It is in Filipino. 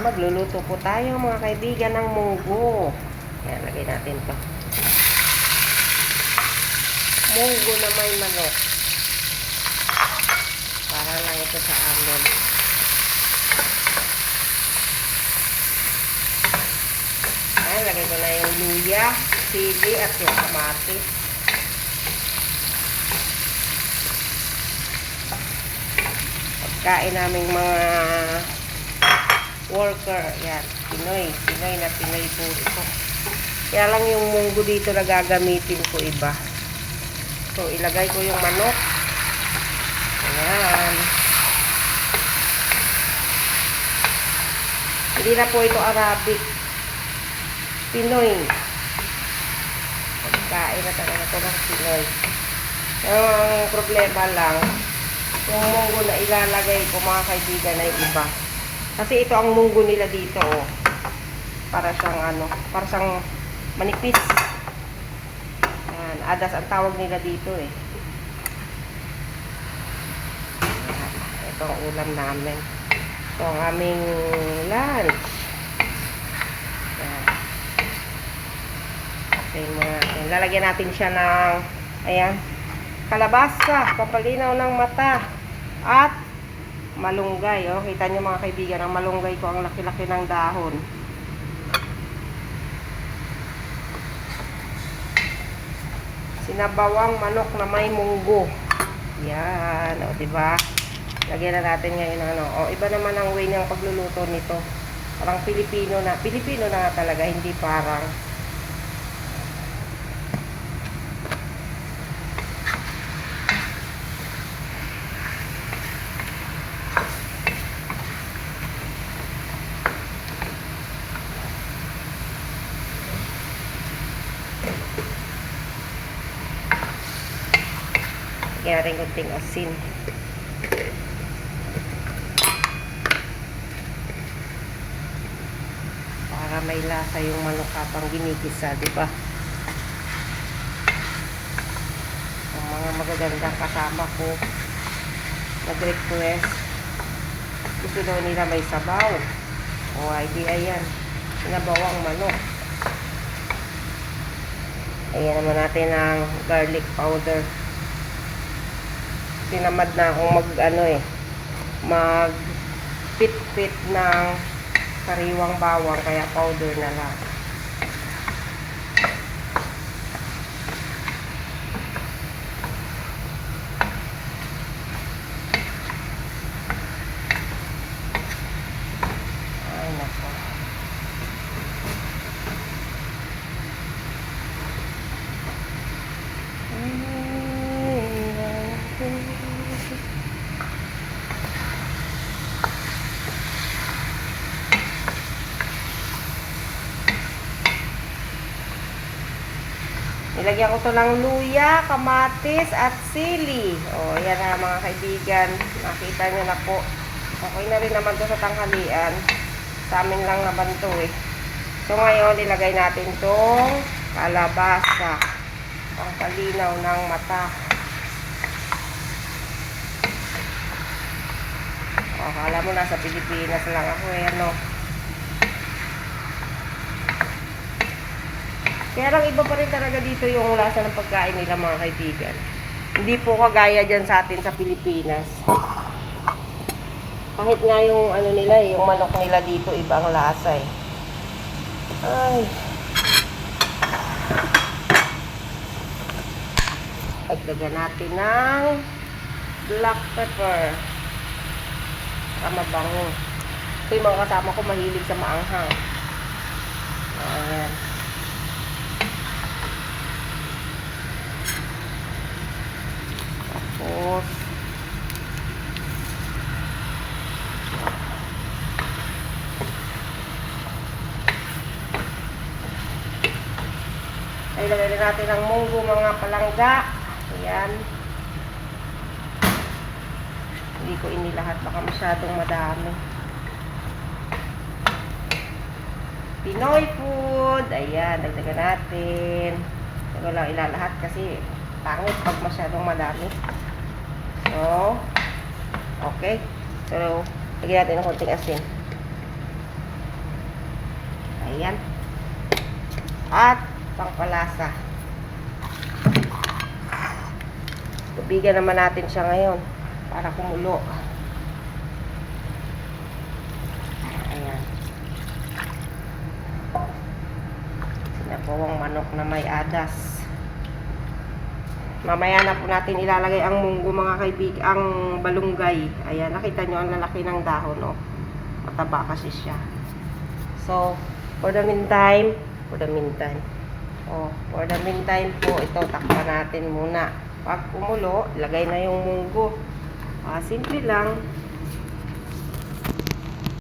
Magluluto po tayo mga kaibigan ng munggo. Ayan, lagay natin to. Munggo na may manok. Para lang ito sa amin. Ayan, lagay ko na yung luya, sili at yung kamatis. Pagkain naming mga worker, yan, Pinoy na Pinoy po ito. Kaya lang yung munggo dito na gagamitin ko iba. So, ilagay ko yung manok. Ayan. Hindi na po ito Arabic. Pinoy. Pagkain na talaga ito ng Pinoy. Ang problema lang, yung munggo na ilalagay ko mga kaibigan ay iba. Kasi ito ang munggo nila dito, oh. Para siyang manipis. Ayan, adas ang tawag nila dito, eh. Ito ang ulam namin. Ito ang aming lunch. Ayan. Okay, lalagyan natin siya ng, ayan, kalabasa, papalinaw ng mata, at malunggay. Oh. Kita nyo mga kaibigan, ang malunggay ko, ang laki-laki ng dahon. Sinabawang manok na may munggo. Yan, o, diba? Lagyan na natin ngayon ano. O, iba naman ang way ng pagluluto nito. Parang Pilipino na talaga, hindi parang kaya rin kunting asin. Para may lasa yung manok habang ginigisa, di ba? Ang mga magagandang kasama ko nag-request, gusto daw nila may sabaw. O, di ayan, sinabawang manok. Ayan naman natin ang garlic powder. Tinamad na akong mag pit-pit ng sariwang bawang, kaya powder na lang. Ay, nako. Nilagyan ko to ng luya, kamatis, at sili. O, yan na mga kaibigan. Nakita nyo na po. Okay na rin naman to sa tanghalian. Sa amin lang naman to, eh. So, ngayon, ilagay natin tong kalabasa. Ang palinaw ng mata. O, kala mo nasa Pilipinas lang ako, eh, ano. Kaya lang iba pa rin talaga dito yung lasa ng pagkain nila mga kaibigan. Hindi po kagaya dyan sa atin sa Pilipinas. Kahit nga yung ano nila, yung manok nila dito, ibang lasa eh. Ay. Dagdagan natin ng black pepper. Mabango. Ito yung mga kasama ko mahilig sa maanghang. Ayan. Tapos ay lagay natin ang munggo, mga palangga. Ayan. Hindi ko inilahat, baka masyadong madami. Pinoy food. Ayan, dagdagan natin. Hindi ko lang ilalahat kasi pangit pag masyadong madami. So, okay. So, lagyan natin ng konting asin. Ayan. At pangpalasa. Tubigan naman natin siya ngayon para kumulo. Ayan. Sinabawang manok na may adas. Mamaya na po natin ilalagay ang munggo mga kaibig, ang balunggay. Ayan, nakita nyo ang lalaki ng dahon, oh. Mataba kasi siya. So, for the meantime po, ito, takpan natin muna. Pag kumulo, lagay na yung munggo. Simple lang.